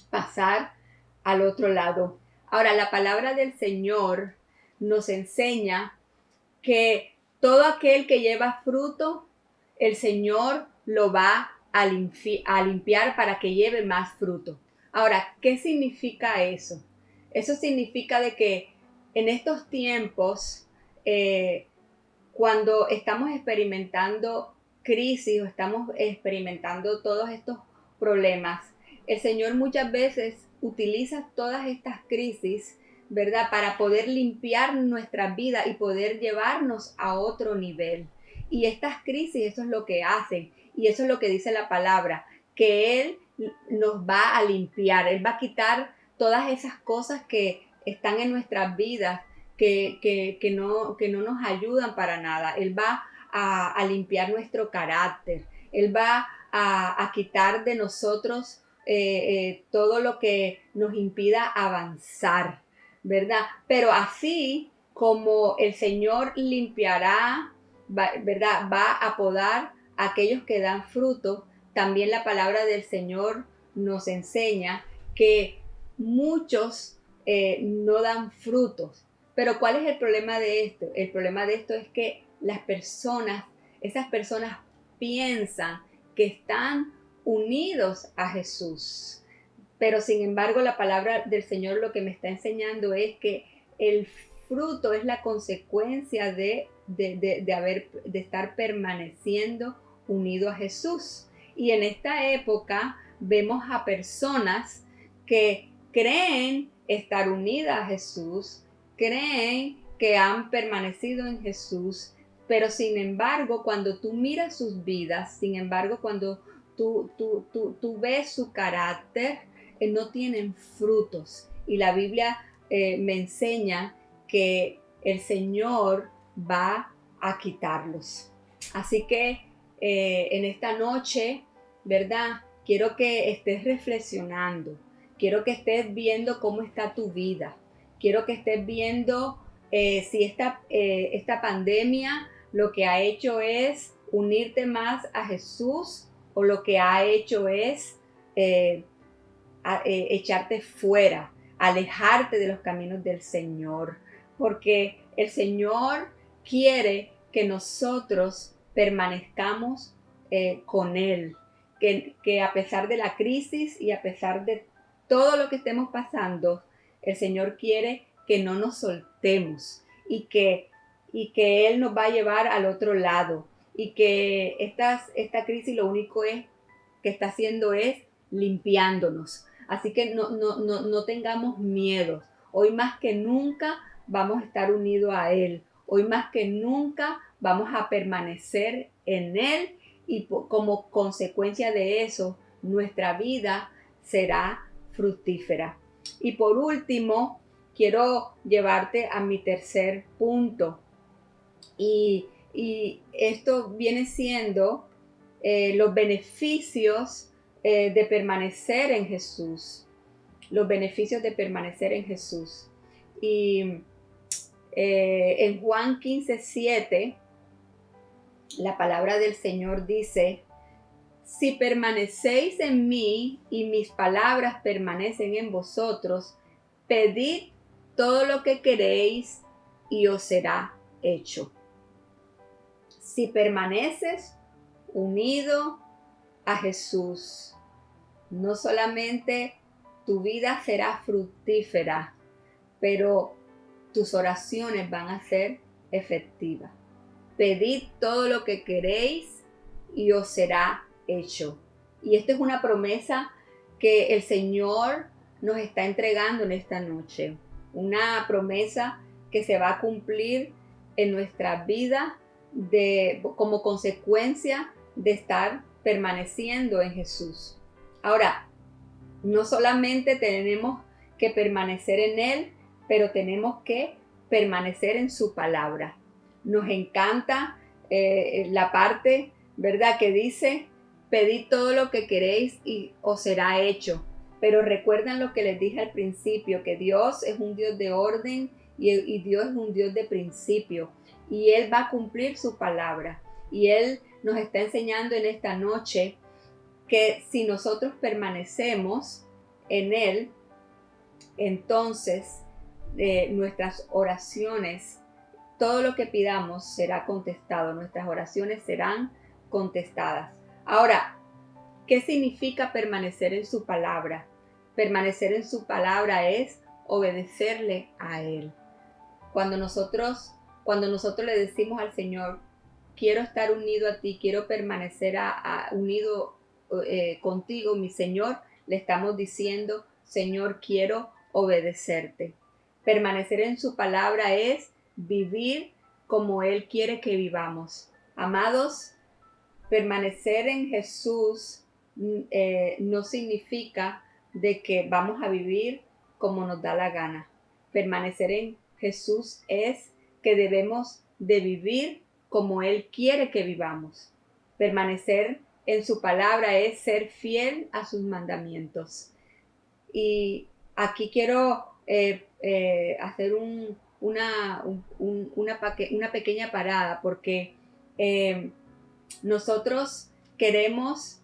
pasar al otro lado. Ahora, la palabra del Señor nos enseña que todo aquel que lleva fruto, el Señor lo va a limpiar para que lleve más fruto. Ahora, ¿qué significa eso? Eso significa de que en estos tiempos, cuando estamos experimentando crisis o estamos experimentando todos estos problemas, el Señor muchas veces utiliza todas estas crisis, ¿verdad?, para poder limpiar nuestra vida y poder llevarnos a otro nivel. Y estas crisis, eso es lo que hacen, y eso es lo que dice la palabra, que Él nos va a limpiar, Él va a quitar todas esas cosas que están en nuestras vidas, que no nos ayudan para nada. Él va a limpiar nuestro carácter, Él va a quitar de nosotros todo lo que nos impida avanzar, ¿verdad? Pero así como el Señor limpiará, ¿verdad?, va a podar a aquellos que dan fruto, también la palabra del Señor nos enseña que muchos no dan frutos. Pero ¿cuál es el problema de esto? El problema de esto es que esas personas piensan que están unidos a Jesús. Pero sin embargo, la palabra del Señor lo que me está enseñando es que el fruto es la consecuencia de estar permaneciendo unido a Jesús. Y en esta época vemos a personas que creen estar unidas a Jesús, creen que han permanecido en Jesús, pero sin embargo, cuando tú miras sus vidas, sin embargo, cuando tú ves su carácter, no tienen frutos. Y la Biblia me enseña que el Señor va a quitarlos. Así que en esta noche, ¿verdad? Quiero que estés reflexionando. Quiero que estés viendo cómo está tu vida. Quiero que estés viendo si esta pandemia lo que ha hecho es unirte más a Jesús o lo que ha hecho es echarte fuera, alejarte de los caminos del Señor. Porque el Señor quiere que nosotros permanezcamos con Él. Que a pesar de la crisis y a pesar de todo lo que estemos pasando, el Señor quiere que no nos soltemos y que Él nos va a llevar al otro lado. Y que esta crisis lo único que está haciendo es limpiándonos. Así que no tengamos miedo. Hoy más que nunca vamos a estar unidos a Él. Hoy más que nunca vamos a permanecer en Él y como consecuencia de eso, nuestra vida será fructífera. Y por último, quiero llevarte a mi tercer punto. Y esto viene siendo los beneficios de permanecer en Jesús. Los beneficios de permanecer en Jesús. Y en Juan 15:7, la palabra del Señor dice: si permanecéis en mí y mis palabras permanecen en vosotros, pedid todo lo que queréis y os será hecho. Si permaneces unido a Jesús, no solamente tu vida será fructífera, pero tus oraciones van a ser efectivas. Pedid todo lo que queréis y os será hecho. Y esta es una promesa que el Señor nos está entregando en esta noche. Una promesa que se va a cumplir en nuestra vida como consecuencia de estar permaneciendo en Jesús. Ahora, no solamente tenemos que permanecer en Él, pero tenemos que permanecer en su palabra. Nos encanta la parte, ¿verdad?, que dice: pedid todo lo que queréis y os será hecho. Pero recuerden lo que les dije al principio, que Dios es un Dios de orden y Dios es un Dios de principio. Y Él va a cumplir su palabra. Y Él nos está enseñando en esta noche que si nosotros permanecemos en Él, entonces nuestras oraciones, todo lo que pidamos será contestado. Nuestras oraciones serán contestadas. Ahora, ¿qué significa permanecer en su palabra? Permanecer en su palabra es obedecerle a Él. Cuando nosotros le decimos al Señor: quiero estar unido a ti, quiero permanecer unido contigo, mi Señor, le estamos diciendo: Señor, quiero obedecerte. Permanecer en su palabra es vivir como Él quiere que vivamos. Amados, permanecer en Jesús no significa de que vamos a vivir como nos da la gana. Permanecer en Jesús es que debemos de vivir como Él quiere que vivamos. Permanecer en su palabra es ser fiel a sus mandamientos. Y aquí quiero hacer una pequeña parada, porque nosotros queremos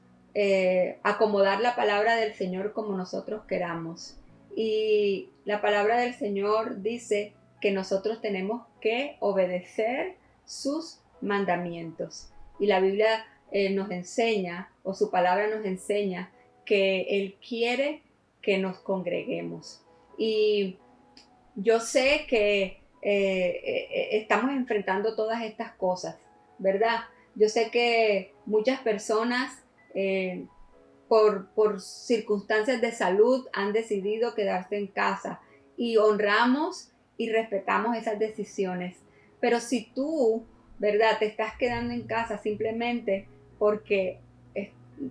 acomodar la palabra del Señor como nosotros queramos. Y la palabra del Señor dice que nosotros tenemos que obedecer sus mandamientos. Y la Biblia nos enseña, o su palabra nos enseña, que Él quiere que nos congreguemos. Y yo sé que estamos enfrentando todas estas cosas, ¿verdad? Yo sé que muchas personas por circunstancias de salud han decidido quedarse en casa, y honramos y respetamos esas decisiones. Pero si tú, ¿verdad?, te estás quedando en casa simplemente porque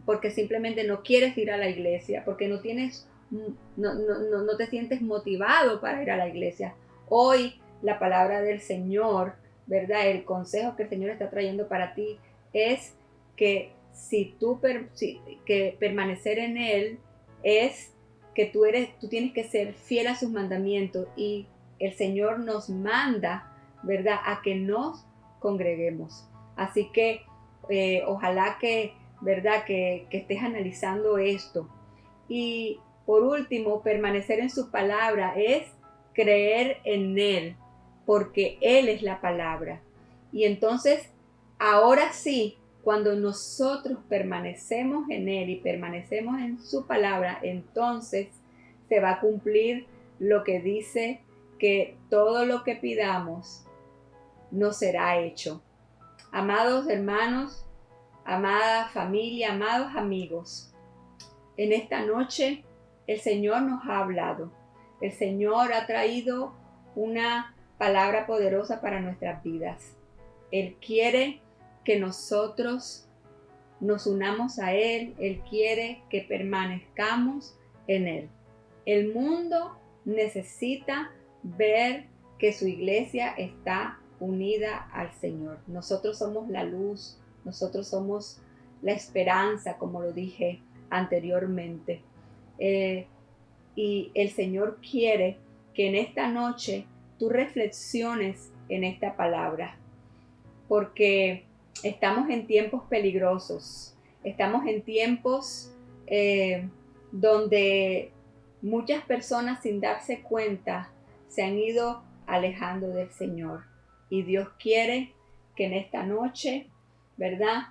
porque simplemente no quieres ir a la iglesia, porque no te sientes motivado para ir a la iglesia. Hoy la palabra del Señor, ¿verdad? El consejo que el Señor está trayendo para ti es que que permanecer en Él es que tú tienes que ser fiel a sus mandamientos, y el Señor nos manda, ¿verdad?, a que nos congreguemos. Así que ojalá que, ¿verdad?, que estés analizando esto. Y por último, permanecer en su palabra es creer en Él, porque Él es la palabra. Y entonces, ahora sí, cuando nosotros permanecemos en Él y permanecemos en su palabra, entonces se va a cumplir lo que dice, que todo lo que pidamos nos será hecho. Amados hermanos, amada familia, amados amigos, en esta noche el Señor nos ha hablado. El Señor ha traído una palabra poderosa para nuestras vidas. Él quiere que nosotros nos unamos a Él. Él quiere que permanezcamos en Él. El mundo necesita ver que su iglesia está unida al Señor. Nosotros somos la luz, nosotros somos la esperanza, como lo dije anteriormente. Y el Señor quiere que en esta noche tú reflexiones en esta palabra, porque estamos en tiempos peligrosos, estamos en tiempos donde muchas personas, sin darse cuenta, se han ido alejando del Señor. Y Dios quiere que en esta noche, ¿verdad?,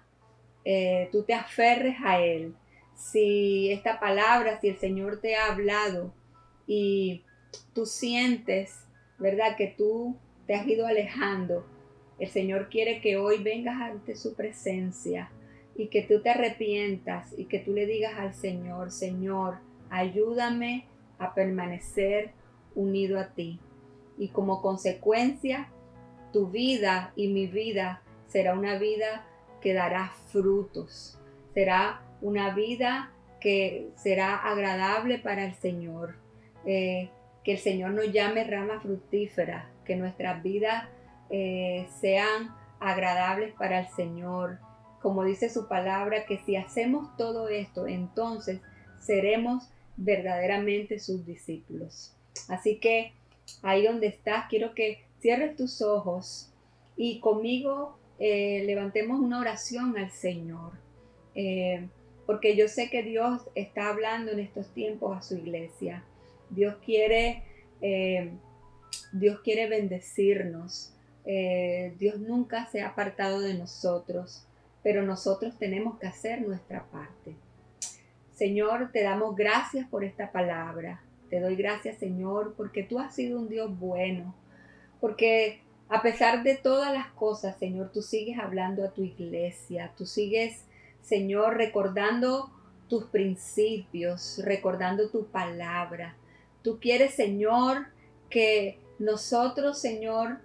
tú te aferres a Él. Si esta palabra, si el Señor te ha hablado y tú sientes, ¿verdad?, que tú te has ido alejando, el Señor quiere que hoy vengas ante su presencia y que tú te arrepientas y que tú le digas al Señor: Señor, ayúdame a permanecer unido a ti. Y como consecuencia, tu vida y mi vida será una vida que dará frutos. Será una vida que será agradable para el Señor. Que el Señor nos llame rama fructífera. Que nuestras vidas sean agradables para el Señor. Como dice su palabra, que si hacemos todo esto, entonces seremos verdaderamente sus discípulos. Así que ahí donde estás, quiero que cierres tus ojos y conmigo levantemos una oración al Señor. Porque yo sé que Dios está hablando en estos tiempos a su iglesia. Dios quiere bendecirnos. Dios nunca se ha apartado de nosotros, pero nosotros tenemos que hacer nuestra parte. Señor, te damos gracias por esta palabra. Te doy gracias, Señor, porque tú has sido un Dios bueno. Porque a pesar de todas las cosas, Señor, tú sigues hablando a tu iglesia. Tú sigues, Señor, recordando tus principios, recordando tu palabra. Tú quieres, Señor, que nosotros, Señor,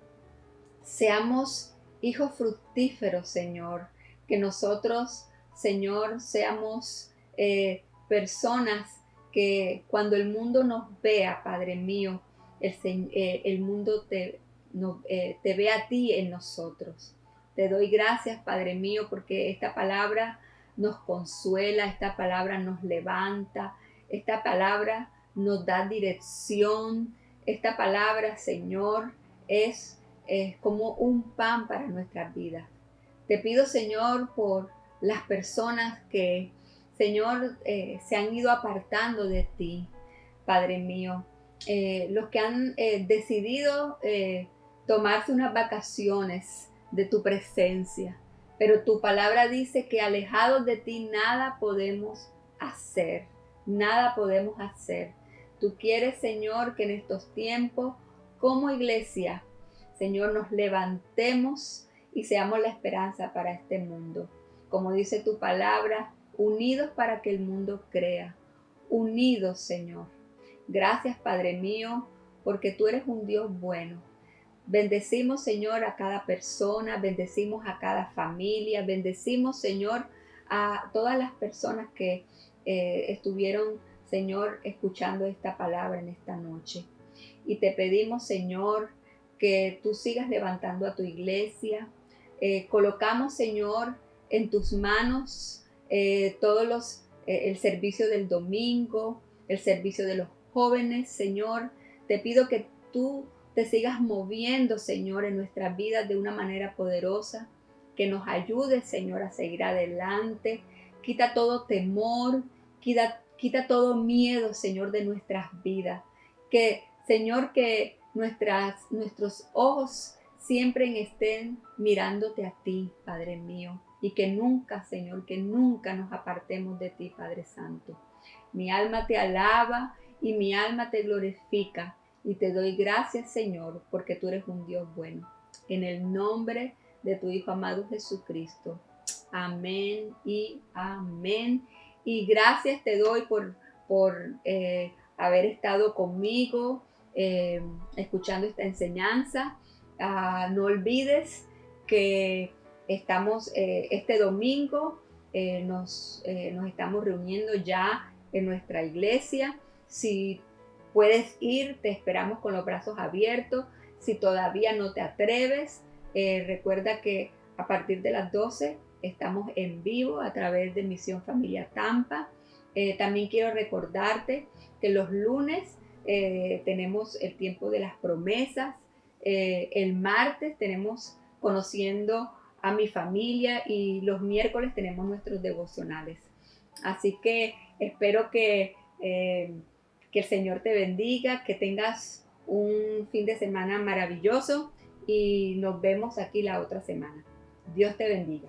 seamos hijos fructíferos, Señor. Que nosotros, Señor, seamos personas que cuando el mundo nos vea, Padre mío, el mundo te ve a ti en nosotros. Te doy gracias, Padre mío, porque esta palabra nos consuela, esta palabra nos levanta, esta palabra nos da dirección. Esta palabra, Señor, es como un pan para nuestras vidas. Te pido, Señor, por las personas que, Señor, se han ido apartando de ti, Padre mío. Los que han decidido tomarse unas vacaciones de tu presencia. Pero tu palabra dice que alejados de ti nada podemos hacer. Nada podemos hacer. Tú quieres, Señor, que en estos tiempos, como iglesia, Señor, nos levantemos y seamos la esperanza para este mundo. Como dice tu palabra, unidos para que el mundo crea. Unidos, Señor. Gracias, Padre mío, porque tú eres un Dios bueno. Bendecimos, Señor, a cada persona, bendecimos a cada familia, bendecimos, Señor, a todas las personas que estuvieron, Señor, escuchando esta palabra en esta noche. Y te pedimos, Señor, que tú sigas levantando a tu iglesia. Colocamos, Señor, en tus manos el servicio del domingo, el servicio de los jóvenes, Señor. Te pido que tú te sigas moviendo, Señor, en nuestras vidas de una manera poderosa, que nos ayudes, Señor, a seguir adelante. Quita todo temor, quita todo miedo, Señor, de nuestras vidas. Que, Señor, que nuestros ojos siempre estén mirándote a ti, Padre mío, y que nunca, Señor, que nunca nos apartemos de ti, Padre Santo. Mi alma te alaba y mi alma te glorifica y te doy gracias, Señor, porque tú eres un Dios bueno. En el nombre de tu Hijo amado Jesucristo. Amén y amén. Y gracias te doy por haber estado conmigo, escuchando esta enseñanza. No olvides que estamos este domingo, nos estamos reuniendo ya en nuestra iglesia. Si puedes ir, te esperamos con los brazos abiertos. Si todavía no te atreves, recuerda que a partir de las 12 estamos en vivo a través de Misión Familia Tampa. También quiero recordarte que los lunes tenemos el tiempo de las promesas. El martes tenemos Conociendo a mi familia y los miércoles tenemos nuestros devocionales. Así que espero que el Señor te bendiga, que tengas un fin de semana maravilloso y nos vemos aquí la otra semana. Dios te bendiga.